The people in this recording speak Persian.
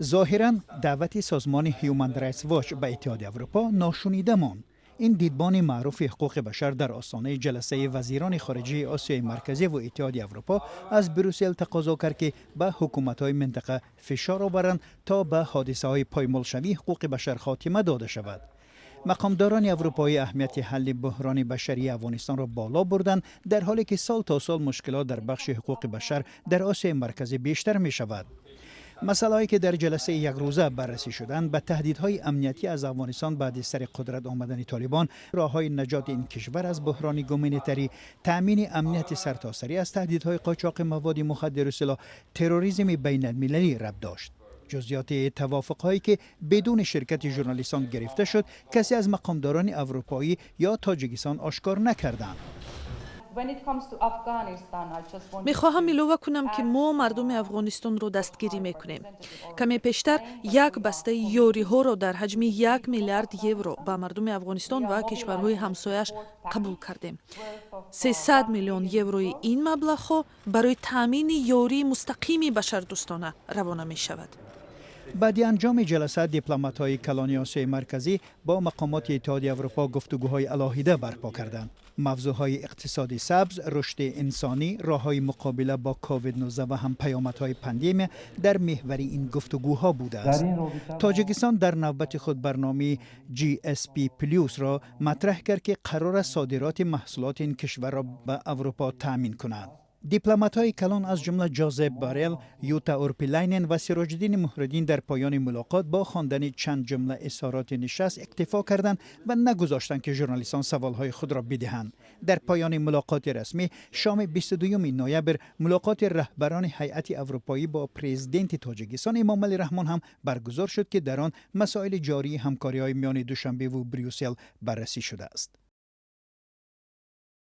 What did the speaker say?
ظاهراً دعوت سازمان هیومن رایتس واچ به اتحادیه اروپا ناشنیده ماند. این دیدبان معروف حقوق بشر در آستانه جلسه وزیران خارجه آسیای مرکزی و اتحادیه اروپا از بروسل تقاضا کرد که به حکومت‌های منطقه فشار آورند تا به حادثه‌های پایمالشوی حقوق بشر خاتمه داده شود. مقامداران اروپایی اهمیت حل بحران بشری افغانستان را بالا بردند، در حالی که سال تا سال مشکلات در بخش حقوق بشر در آسیای مرکزی بیشتر می شود. مسائلی که در جلسه یک روزه بررسی شدند به تهدیدهای امنیتی از افغانستان بعد از سر قدرت آمدن طالبان، راههای نجات این کشور از بحران گومنیتری، تامین امنیت سرتاسری از تهدیدهای قاچاق مواد مخدر و سلاح، تروریسم بین المللی ربط داشت. جزئیات توافقهایی که بدون شرکت ژورنالیستان گرفته شد، کسی از مقامداران اروپایی یا تاجیکستان آشکار نکردند. میخواهم اضافه کنم که ما مردم افغانستان رو دستگیری میکنیم. کمی پیشتر یک بسته یاری ها را در حجم 1 میلیارد یورو به مردم افغانستان و کشورهای همسایش قبول کردیم. 300 میلیون یوروی این مبلغ ها برای تامین یاری مستقیم بشردوستانه روانه می شود. بعد انجام جلسه دیپلمات‌های کلان آسیای مرکزی با مقامات اتحادیه اروپا گفتگوهای علاهیده برپا کردند. موضوعهای اقتصادی سبز، رشد انسانی، راههای مقابله با کووید 19 و هم پیامدهای پاندمی در محور این گفتگوها بوده است. تاجیکستان در نوبت خود برنامه GSP پلوس را مطرح کرد که قرار است صادرات محصولات این کشور را به اروپا تامین کند. دیپلمات‌های کلان از جمله جوزف بارل، یوتا اورپیلاینن و سراج الدین مهرالدین در پایان ملاقات با خواندن چند جمله اظهارات نشست اکتفا کردند و نگذاشتند که ژورنالیستان سوالهای خود را بدهند. در پایان ملاقات رسمی شام 22 نوامبر ملاقات رهبران هیئت اروپایی با پرزیدنت تاجیکستان امامعلی رحمان هم برگزار شد که در آن مسائل جاری همکاری‌های میان دوشنبه و بریوسل بررسی شده است.